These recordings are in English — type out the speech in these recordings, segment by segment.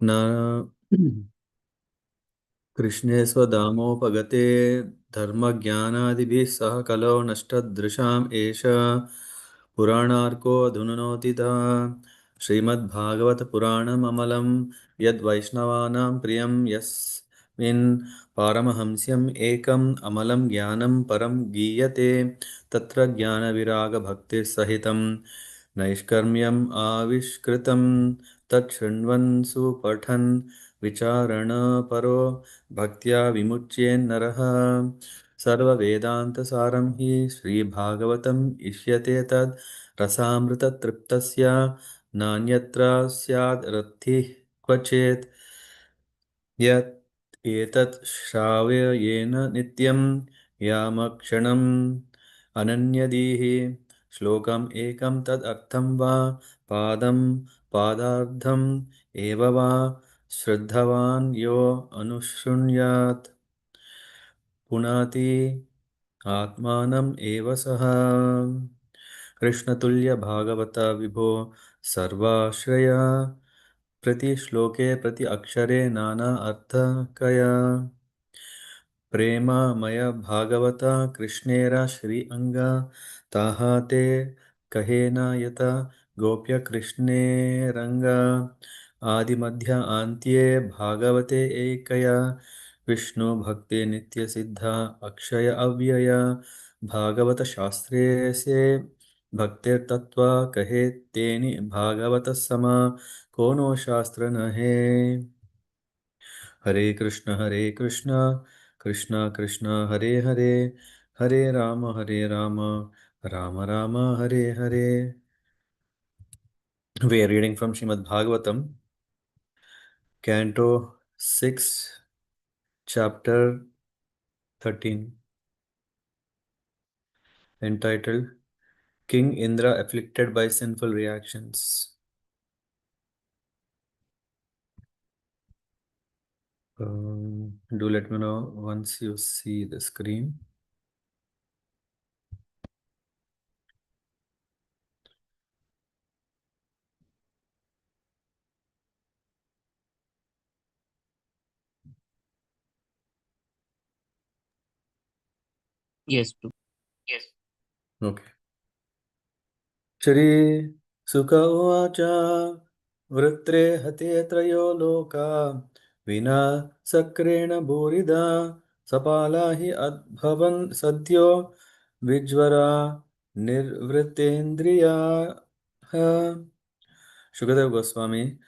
न कृष्णे स्वधामोपगते धर्मज्ञानादिभिः सह कलौ नष्टदृशाम् एष पुराणार्को धुनोतिता श्रीमद्भागवतपुराणममलं यद्वैष्णवानां प्रियं यस्मिन् पारमहंस्यम् एकम् अमलं ज्ञानं परं गीयते तत्र ज्ञानविरागभक्तिसहितं नैष्कर्म्यम् आविष्कृतं तच्छृण्वन् सुपठन् विचारणपरो भक्त्या विमुच्येन्नरः सर्ववेदान्तसारं हि श्रीभागवतम् इष्यते तद् रसामृततृप्तस्य नान्यत्र स्याद् रतिः क्वचेत् यत् एतत् श्रावयेन नित्यं यामक्षणम् अनन्यदीः श्लोकम् एकं तद् अर्थं वा पादं पादार्धम् एव वा श्रद्धवान् यो अनुशृण्यात् पुनाति आत्मानम् एव सः कृष्णतुल्य भागवत विभो सर्वाश्रया प्रति श्लोके प्रति अक्षरे नाना अर्थकया प्रेममय भागवता कृष्णेरा श्री अंगा ताहाते कहेना यता गोप्य कृष्णे रंगा आदि मध्य अन्त्ये भागवते एकया विष्णु भक्ति नित्य सिद्धा अक्षय अव्यया भागवत शास्त्रे से भक्तिर तत्व कहे तेनि भागवत समा कोनो शास्त्र न है हरे Krishna Krishna Krishna Hare Hare Hare Ram Ram Ram Hare Hare. We are reading from Srimad Bhagavatam, Canto 6, Chapter 13, entitled King Indra Afflicted by Sinful Reactions. Do let me know once you see the screen. Yes, Prabhu. Yes. Okay. Shri Sukha Uvacha Vritre Hate Trayo Loka Vina Sakrena Burida Sapala hi Adbhavan Sadhyo Vijvara Nirvritendriya Shukadev Goswami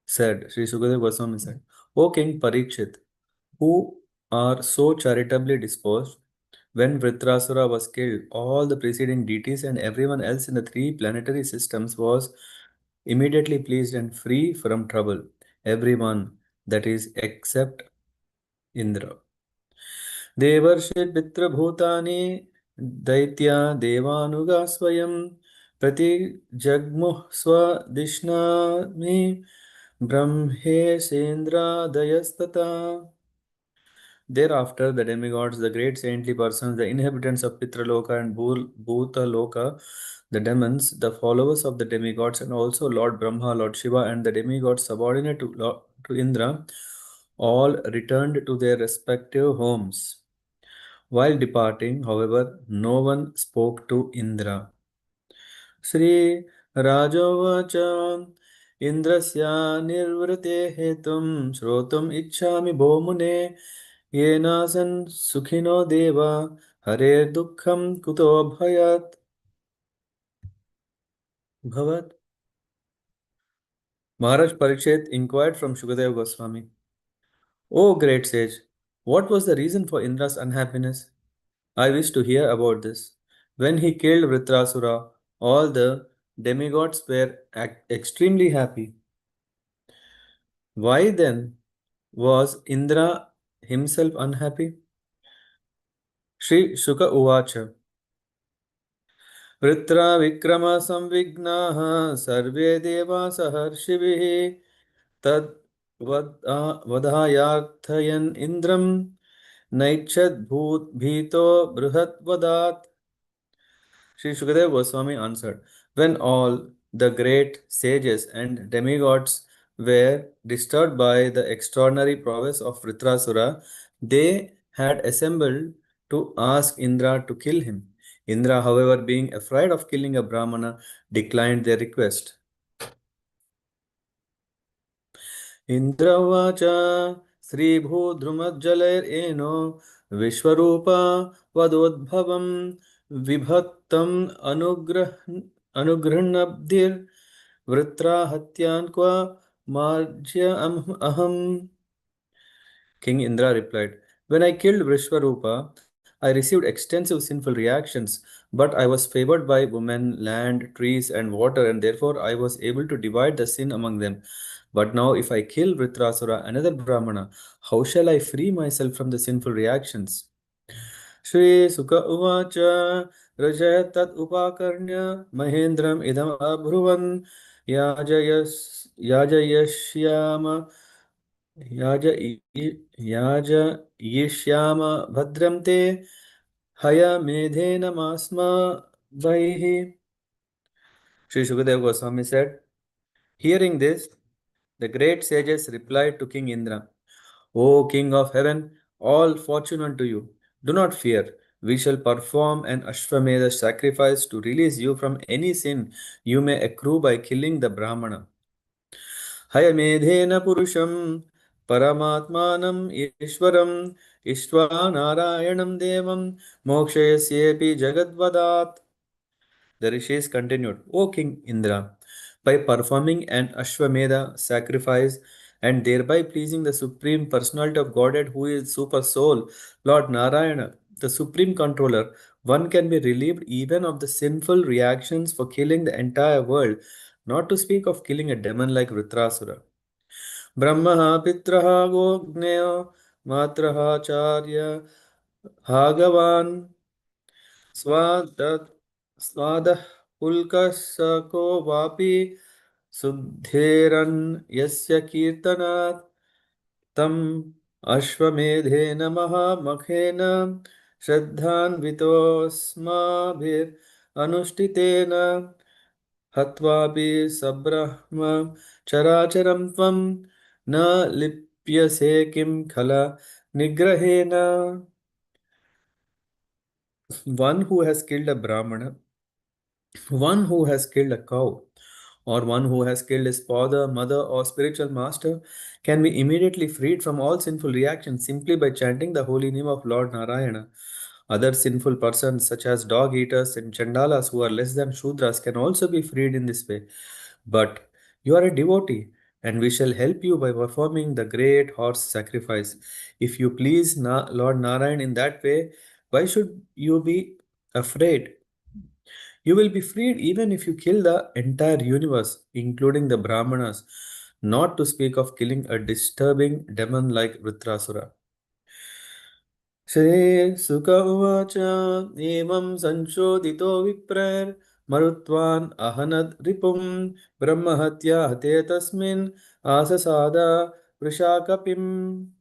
said, Sri Shukadev Goswami said, O King Parikshit, who are so charitably disposed, when Vritrasura was killed, all the preceding deities and everyone else in the three planetary systems was immediately pleased and free from trouble. Everyone, that is, except Indra. देवर्षिर्पितृभूतानि दैत्या देवानुगा स्वयं प्रतिजग्मुः स्वदिष्णामि ब्रह्मेशेन्द्रादयस्तथा. Thereafter, the demigods, the great saintly persons, the inhabitants of Pitraloka and Bhutaloka, the demons, the followers of the demigods, and also Lord Brahma, Lord Shiva, and the demigods subordinate to Indra, all returned to their respective homes. While departing, however, no one spoke to Indra. Sri Rajovacha Indrasya nirvrite hetum shrotum ichchami bhomune yenasan sukhino deva hare dukkham kuto bhayat bhavat. Maharaj Parikshit inquired from Shukadeva Goswami, O great sage, what was the reason for Indra's unhappiness? I wish to hear about this. When he killed Vritrasura, all the demigods were extremely happy. Why then was Indra himself unhappy? Sri Shuka Uvacha Vritra Vikrama Samvignaha Sarve Deva Saharshivihi Tad Vadhayarthayan Indram Naichad Bhut Bhito Bruhat Vadat. Sri Shukadeva Goswami answered, when all the great sages and demigods were disturbed by the extraordinary prowess of Vritrasura, they had assembled to ask Indra to kill him. Indra, however, being afraid of killing a Brahmana, declined their request. इन्द्रवाच श्रीभूद्रुमज्जलैरेनो Vishwarupa वदोद्भवं विभक्तम् अनुगृह्णब्धिर्वृत्राहत्यान् क्व अहम्. King Indra replied, when I killed Vishwarupa, I received extensive sinful reactions, but I was favored by women, land, trees, and water, and therefore I was able to divide the sin among them. But now, if I kill Vritrasura, another Brahmana, how shall I free myself from the sinful reactions? Shri Sukha Uvacha Raja Tat Upakarnya Mahendram Idam Abhruvan Yajayashyama Yaja Yajayishyama Bhadram Te Haya Medhena Masma Vaihi. Sri Sukadeva Goswami said, hearing this, the great sages replied to King Indra, O King of heaven, all fortune unto you. Do not fear. We shall perform an Ashwamedha sacrifice to release you from any sin you may accrue by killing the Brahmana. Hayamedhena Purusham Paramatmanam Ishwaram Ishwa Narayanam Devam Mokshayasyepi Jagadvadat. The rishis continued, O King Indra, by performing an Ashwamedha sacrifice and thereby pleasing the Supreme Personality of Godhead who is Super Soul, Lord Narayana, the Supreme Controller, one can be relieved even of the sinful reactions for killing the entire world, not to speak of killing a demon like Vritrasura. Brahma Pitraha Gogneyo Matraha Charya Bhagavan स्वाद स्वादः पुल्कसको वापि शुद्धेरन् यस्य कीर्तनात् तम् अश्वमेधेन महामखेन श्रद्धान्वितोऽस्माभिरनुष्ठितेन हत्वापि सब्रह्म चराचरं त्वं न लिप्यसे किं खल निग्रहेण. One who has killed a Brahmana, one who has killed a cow, or one who has killed his father, mother, or spiritual master can be immediately freed from all sinful reactions simply by chanting the holy name of Lord Narayana. Other sinful persons, such as dog eaters and chandalas who are less than Shudras, can also be freed in this way. But you are a devotee, and we shall help you by performing the great horse sacrifice. If you please Lord Narayan in that way, why should you be afraid? You will be freed even if you kill the entire universe, including the Brahmanas, not to speak of killing a disturbing demon like Vritrasura. Shri Sukha Uvacha Emam Sanchodito Viprer Marutvan Ahanad Ripum Brahmahatya Hate Tasmin Asasada Vrishakapim.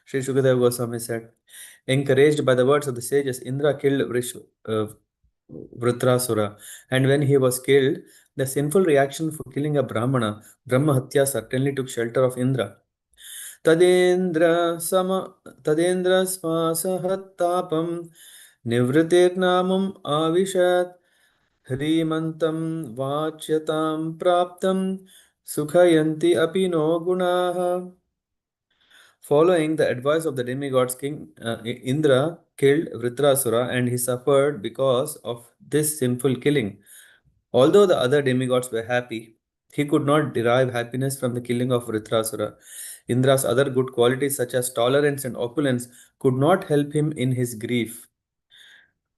Sri Sukadeva Goswami said, encouraged by the words of the sages, Indra killed Vritrasura, and when he was killed, the sinful reaction for killing a Brahmana, Brahmahatya, certainly took shelter of Indra. Tadendra sama Tadendra smasahattapam nivritirnamam avishat hrimantam vachyatam praptam sukhayanti api no gunaha. Following the advice of the demigods, King Indra killed Vritrasura and he suffered because of this sinful killing. Although the other demigods were happy, he could not derive happiness from the killing of Vritrasura. Indra's other good qualities, such as tolerance and opulence, could not help him in his grief.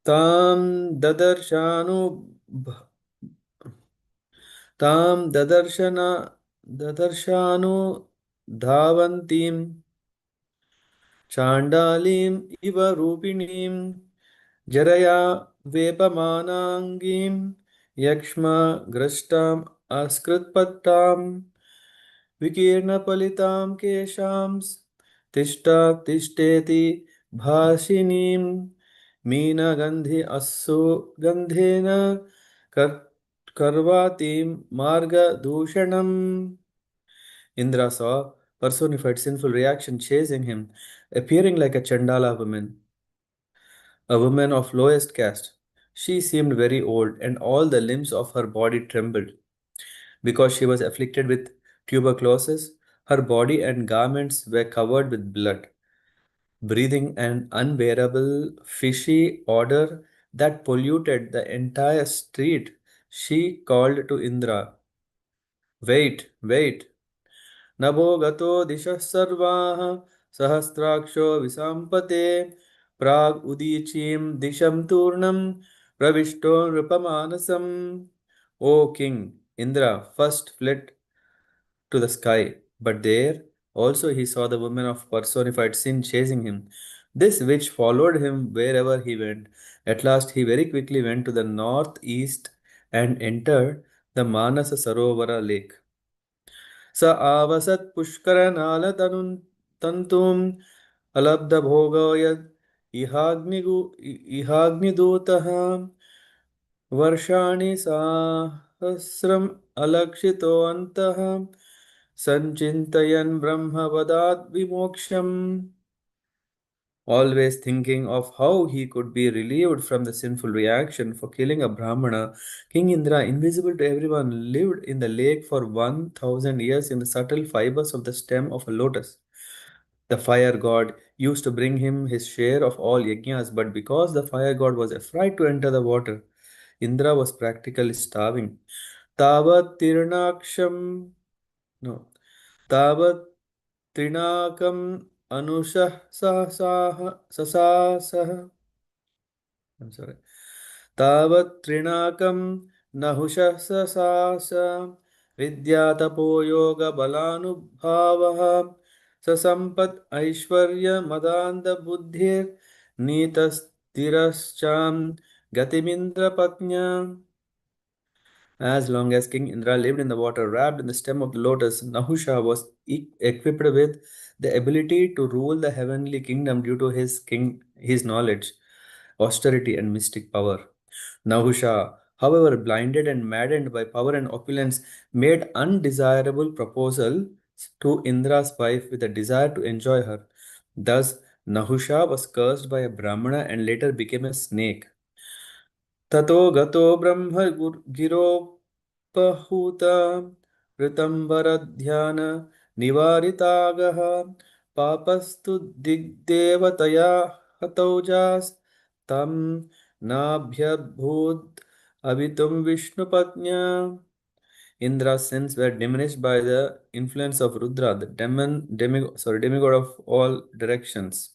Tam dadarshanu tam dadarshanu dhavantim Chandalim iva rupiniim jaraya vepamanangim yakshma grashtam askrutpattam vikirna palitam keshams tishta tishteti bhashinim meena gandhi assu gandhena kar karvatim marga dushanam. Indra saw personified sinful reaction chasing him, appearing like a Chandala woman, a woman of lowest caste. She seemed very old, and all the limbs of her body trembled. Because she was afflicted with tuberculosis, her body and garments were covered with blood, breathing an unbearable fishy odor that polluted the entire street. She called to Indra, "Wait, wait! Nabo gato dishah sarvaha sahasraksho visampate prag udichim disham turnam pravishto nrupamanasam." O king, Indra first fled to the sky, but there also he saw the woman of personified sin chasing him. This witch followed him wherever he went. At last he very quickly went to the northeast and entered the Manasa Sarovara lake. स आवसत् पुष्करनालतनुं तन्तुम् अलब्धभोगो यद् इहाग्निदूतः वर्षाणि सहस्रम् अलक्षितोऽन्तः सञ्चिन्तयन् ब्रह्मपदात् विमोक्षम्. Always thinking of how he could be relieved from the sinful reaction for killing a Brahmana, King Indra, invisible to everyone, lived in the lake for 1000 years in the subtle fibers of the stem of a lotus. The fire god used to bring him his share of all yajnas, but because the fire god was afraid to enter the water, Indra was practically starving. Tavat tirnaksham, no, Tavat trinakam anushah sasasah. I'm sorry. Tavat trinakam nahushah sasasa vidyatapo yoga balanubhavaha sasampat aishwarya madanda buddhir nitastirashcham gatimindra patnya. As long as King Indra lived in the water wrapped in the stem of the lotus, Nahusha was equipped with the ability to rule the heavenly kingdom due to his knowledge, austerity, and mystic power. Nahusha, however, blinded and maddened by power and opulence, made undesirable proposals to Indra's wife with a desire to enjoy her. Thus, Nahusha was cursed by a Brahmana and later became a snake. ततो गतो ब्रह्म गिरोपहूता ऋतंभरध्यान निवारितागः पापस्तु दिग्देवतया हतौजास्तं नाभ्यभूत् अवितुं विष्णुपत्न्या. Indra's sins were diminished by the influence of Rudra, the demigod of all directions.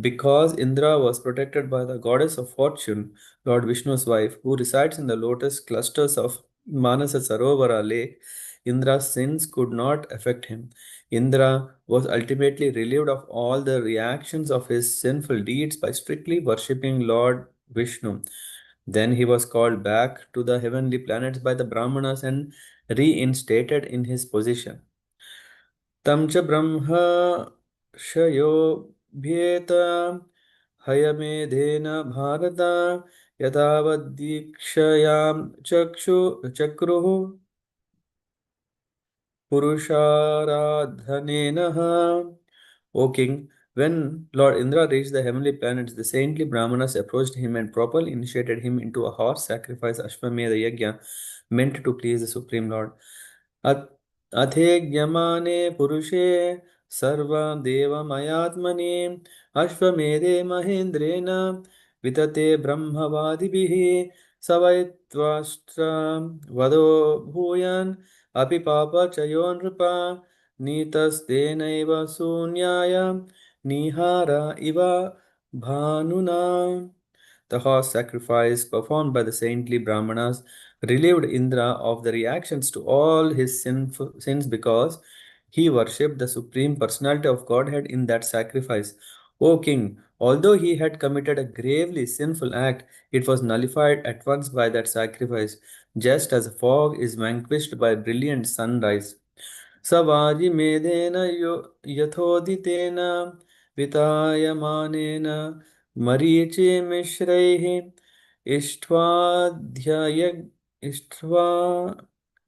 Because Indra was protected by the goddess of fortune, Lord Vishnu's wife, who resides in the lotus clusters of Manasa Sarovara lake, Indra's sins could not affect him. Indra was ultimately relieved of all the reactions of his sinful deeds by strictly worshipping Lord Vishnu. Then he was called back to the heavenly planets by the Brahmanas and reinstated in his position. तं च ब्रह्मर्षयोऽभ्येत हयमेधेन Bharat यथावद्दीक्षयां चक्रुः Purusharadhanenah. O king, when Lord Indra reached the heavenly planets, the saintly Brahmanas approached him and properly initiated him into a horse sacrifice Ashwamedha Yajna meant to please the Supreme Lord. At- Athegyamane Purushe Sarva Deva Mayatmane Ashwamedhe Mahendrena Vitate Brahmavadibihi Savaitvashtra Vado Bhuyan अपि पापचयो नृप नीतस्तेनैव शून्याय निहार इव भानुना. The horse sacrifice performed by the saintly Brahmanas relieved Indra of the reactions to all his sins because he worshipped the Supreme Personality of Godhead in that sacrifice. O king, although he had committed a gravely sinful act, it was nullified at once by that sacrifice, just as a fog is vanquished by brilliant sunrise. सवाजिमेधेन यथोदितेन वितायमानेन मरीचिमिश्रैः इष्ट्वाध्यय इष्ट्वा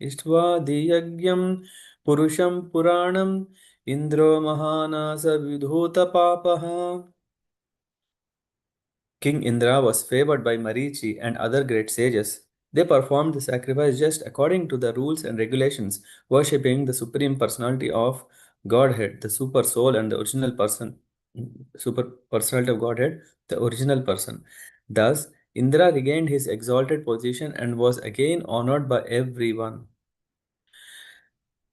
इष्ट्वादियज्ञं पुरुषं पुराणं इन्द्रो महानास विधूतपापः. King Indra was favored by Marichi and other great sages. They performed the sacrifice just according to the rules and regulations, worshipping the supreme personality of Godhead, the super soul and the original person, super personality of Godhead, the original person. Thus, Indra regained his exalted position and was again honored by everyone.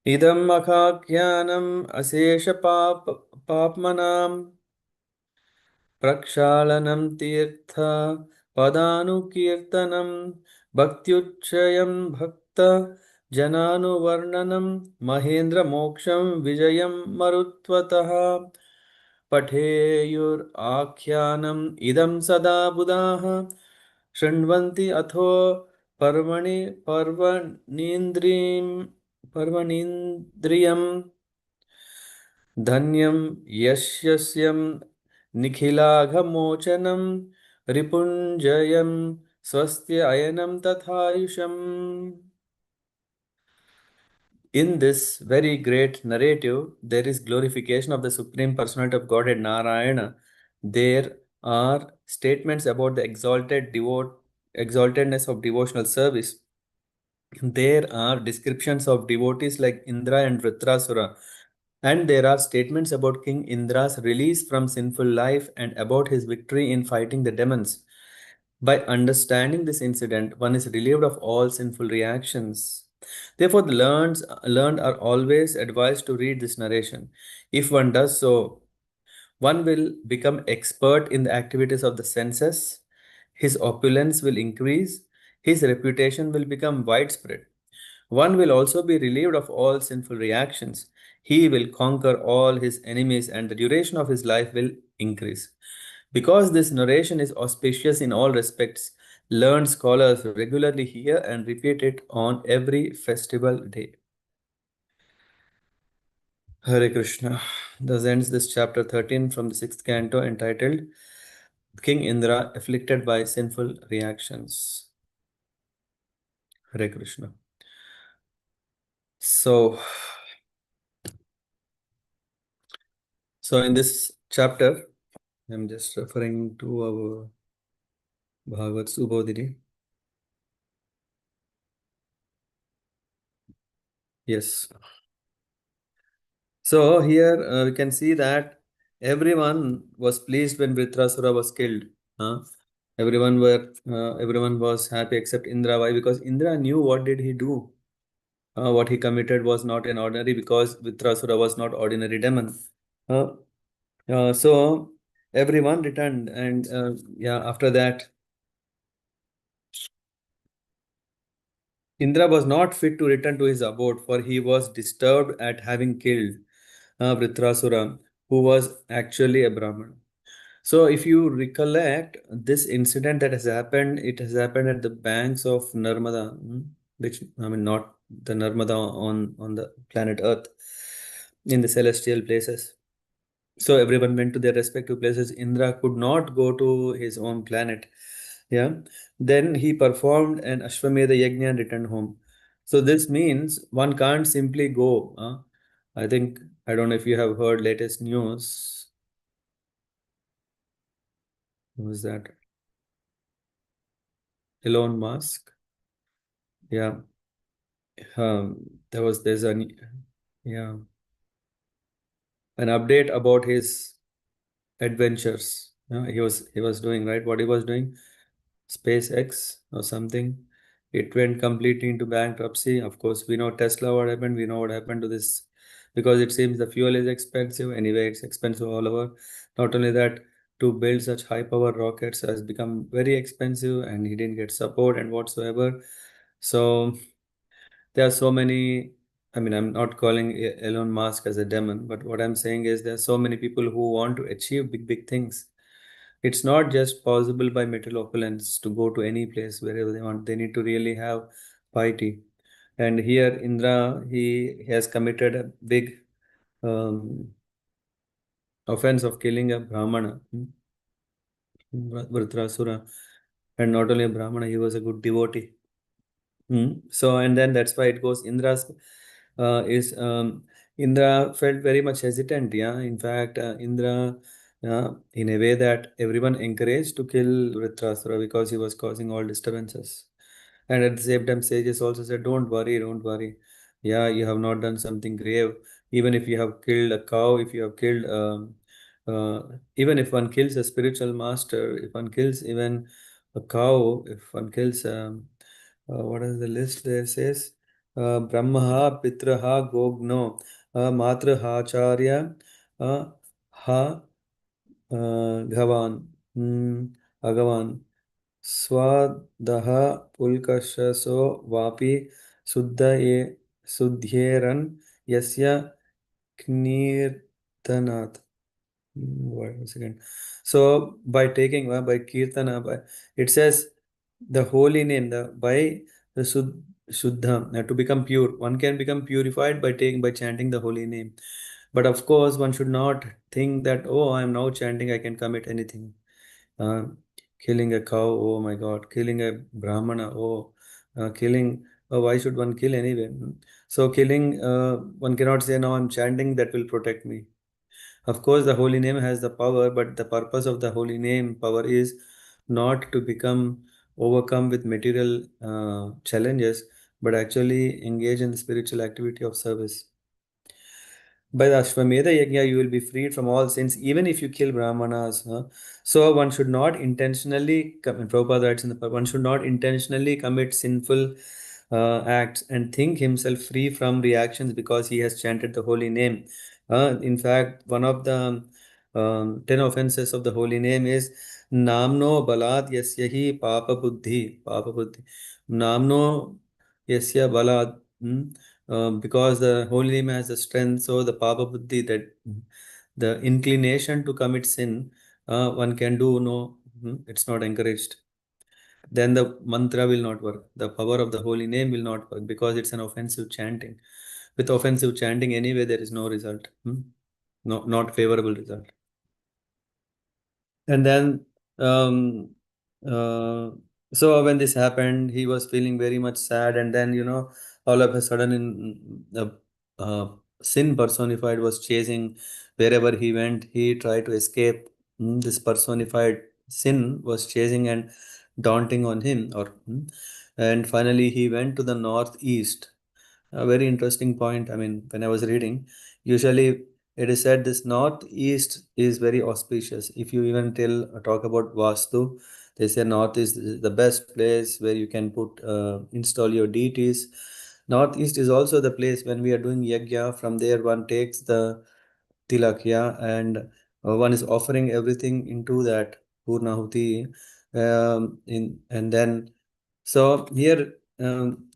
Idam makhakhyanam asesha papmanam प्रक्षालनं तीर्थ पदानुकीर्तनं भक्त्युच्चयं भक्त जनानुवर्णनं महेन्द्रमोक्षं विजयं मरुत्वतः पठेयुराख्यानम् इदं सदा बुधाः शृण्वन्ति अथो पर्वणि पर्वणीन्द्रियं धन्यं यस्यस्यं निखिलाघमोचनं रिपुञ्जयं स्वस्ति अयनं तथायुषम्. In this very great narrative, there is glorification of the Supreme Personality of Godhead Narayana. There are statements about the exaltedness of devotional service. There are descriptions of devotees like Indra and Vritrasura. And there are statements about King Indra's release from sinful life and about his victory in fighting the demons. By understanding this incident, one is relieved of all sinful reactions. Therefore, the learned are always advised to read this narration. If one does so, one will become expert in the activities of the senses, his opulence will increase, his reputation will become widespread. One will also be relieved of all sinful reactions. He will conquer all his enemies and the duration of his life will increase. Because this narration is auspicious in all respects, learned scholars regularly hear and repeat it on every festival day. Hare Krishna. Thus ends this chapter 13 from the 6th canto entitled King Indra Afflicted by Sinful Reactions. Hare Krishna. So in this chapter, I'm just referring to our Bhagavad Subodhini. Yes. So here we can see that everyone was pleased when Vritrasura was killed. Huh? Everyone was happy except Indra. Why? Because Indra knew what did he do. What he committed was not an ordinary, because Vritrasura was not ordinary demon. Uh, so everyone returned, and yeah, after that, Indra was not fit to return to his abode, for he was disturbed at having killed Vritrasura, who was actually a Brahman. So, if you recollect this incident that has happened, it has happened at the banks of Narmada, which I mean, not the Narmada on the planet Earth, in the celestial places. So everyone went to their respective places. Indra could not go to his own planet. Yeah. Then he performed an Ashwamedha Yajna and returned home. So this means one can't simply go. I think, I don't know if you have heard latest news. Who's that? Elon Musk. Yeah. There's yeah, an update about his adventures. He was doing, right, what he was doing. SpaceX or something. It went completely into bankruptcy. Of course, we know Tesla what happened. We know what happened to this, because it seems the fuel is expensive. Anyway, it's expensive all over. Not only that, to build such high power rockets has become very expensive, and he didn't get support and whatsoever. So there are so many. I mean, I'm not calling Elon Musk as a demon, but what I'm saying is there are so many people who want to achieve big, big things. It's not just possible by material opulence to go to any place wherever they want. They need to really have piety. And here, Indra, he has committed a big um, offense of killing a Brahmana, Vritrasura. And not only a Brahmana, he was a good devotee. So, and then that's why it goes Indra's is Indra felt very much hesitant. Yeah, in fact, Indra, in a way that everyone encouraged to kill Vritrasura because he was causing all disturbances. And at the same time, sages also said, "Don't worry, don't worry. Yeah, you have not done something grave. Even if you have killed a cow, if you have killed, even if one kills a spiritual master, if one kills even a cow, if one kills, what is the list there says? Brahmaha, Pitraha, Gogno, Matraha, Acharya, Ha, Ghavan, Agavan. Swadaha pulkashaso vapi suddhaye suddhyeran yasya knirtanat. Wait a second. So by taking by kirtana, by it says the holy name, the by the shuddha, to become pure. One can become purified by taking by chanting the holy name. But of course, one should not think that, oh, I am now chanting, I can commit anything. uh, Killing a cow, oh my god, killing a brahmana, oh, killing, why should one kill anyway? So killing, one cannot say now I'm chanting that will protect me. Of course the holy name has the power, but the purpose of the holy name power is not to become overcome with material challenges, but actually engage in the spiritual activity of service. By the Ashwamedha Yajna, you will be freed from all sins, even if you kill Brahmanas. Huh? So one should not intentionally, Prabhupada writes in the one should not intentionally commit sinful acts and think himself free from reactions because he has chanted the holy name. In fact, one of the 10 offenses of the holy name is Namno Balat Yasyahi Papa Buddhi. Papa Buddhi. Namno Yasya Balat. Because the holy name has the strength, so the papa buddhi, that the inclination to commit sin, one can do no, it's not encouraged. Then the mantra will not work. The power of the holy name will not work because it's an offensive chanting. With offensive chanting, anyway, there is no result. No, not favorable result. And then, um, uh, so when this happened, he was feeling very much sad. And then, all of a sudden, the sin personified was chasing wherever he went. He tried to escape. This personified sin was chasing and daunting on him. And finally, he went to the northeast. A very interesting point. I mean, when I was reading, usually it is said this northeast is very auspicious. If you even talk about Vastu, they say north is the best place where you can install your deities. Northeast is also the place when we are doing yajna. From there, one takes the tilakya, and one is offering everything into that purnahuti. And then so here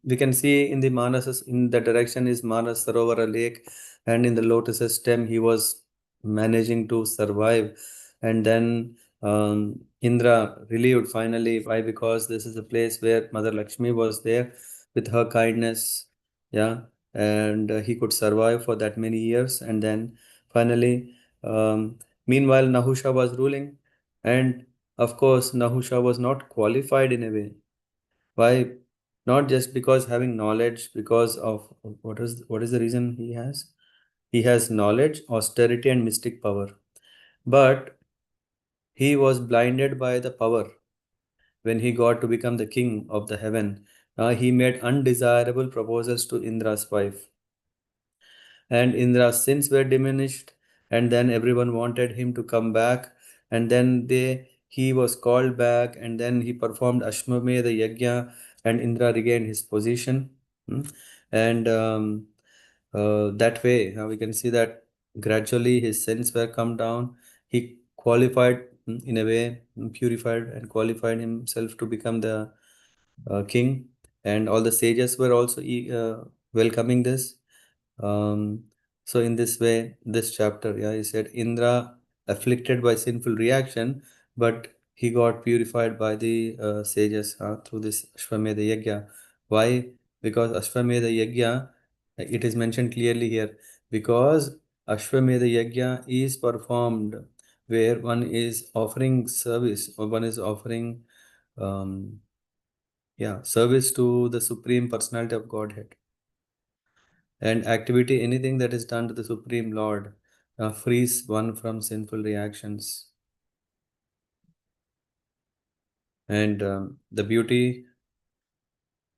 we can see in the Manas, in the direction is Manas Sarovara lake, and in the lotus stem he was managing to survive. And then Indra relieved finally. Why? Because this is a place where Mother Lakshmi was there with her kindness, yeah, and he could survive for that many years. And then finally, meanwhile, Nahusha was ruling, and of course, Nahusha was not qualified in a way. Why? Not just because having knowledge, because of what is the reason he has? He has knowledge, austerity, and mystic power. But he was blinded by the power when he got to become the king of the heaven. He made undesirable proposals to Indra's wife, and Indra's sins were diminished, and then everyone wanted him to come back, and then he was called back, and then he performed Ashwamedha Yajna, and Indra regained his position. Hmm. And that way, we can see that gradually his sins were come down. He qualified, in a way, purified and qualified himself to become the king, and all the sages were also welcoming this. um, so in this way, this chapter, yeah, he said Indra afflicted by sinful reaction, but he got purified by the sages through this Ashwamedha Yajna. Why? Because Ashwamedha Yajna, it is mentioned clearly here, because Ashwamedha Yajna is performed where one is offering service, or one is offering, service to the Supreme Personality of Godhead. And activity, anything that is done to the Supreme Lord, frees one from sinful reactions. And the beauty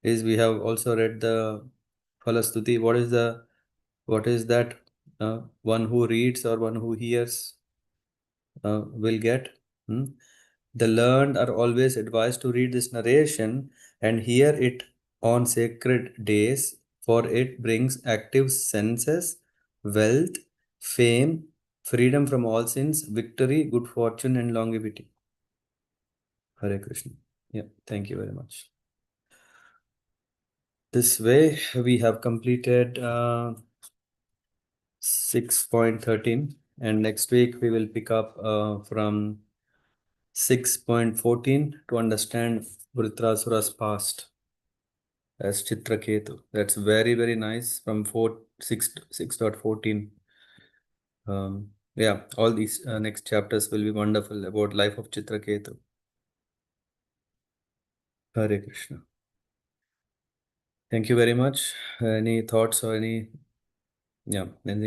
is we have also read the Phalastuti. What is that? One who reads or one who hears will get. Hmm? The learned are always advised to read this narration and hear it on sacred days, for it brings active senses, wealth, fame, freedom from all sins, victory, good fortune, and longevity. Hare Krishna. Yeah, thank you very much. This way, we have completed 6.13, and next week we will pick up from 6.14 to understand Vritrasura's past as Chitraketu. That's very, very nice from 6.14. Yeah, all these next chapters will be wonderful about life of Chitraketu. Hare Krishna. Thank you very much. Any thoughts or anything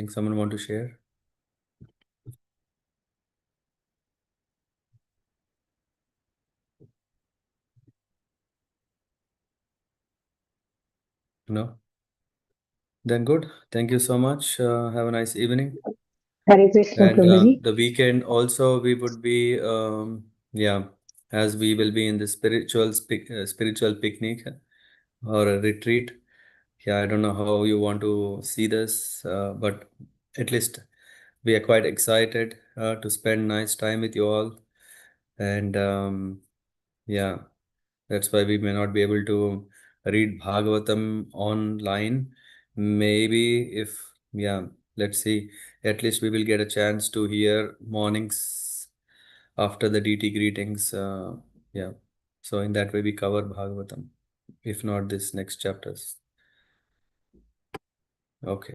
someone want to share? No? Then good. Thank you so much. Have a nice evening. Hare Krishna, And Prabhuji. the weekend also we would be, as we will be in the spiritual picnic or a retreat. Yeah, I don't know how you want to see this, but at least we are quite excited to spend nice time with you all. And yeah, that's why we may not be able to read Bhagavatam online. Maybe if, yeah, let's see. At least we will get a chance to hear mornings after the DT greetings. Yeah. So in that way we cover Bhagavatam, if not this next chapters. Okay.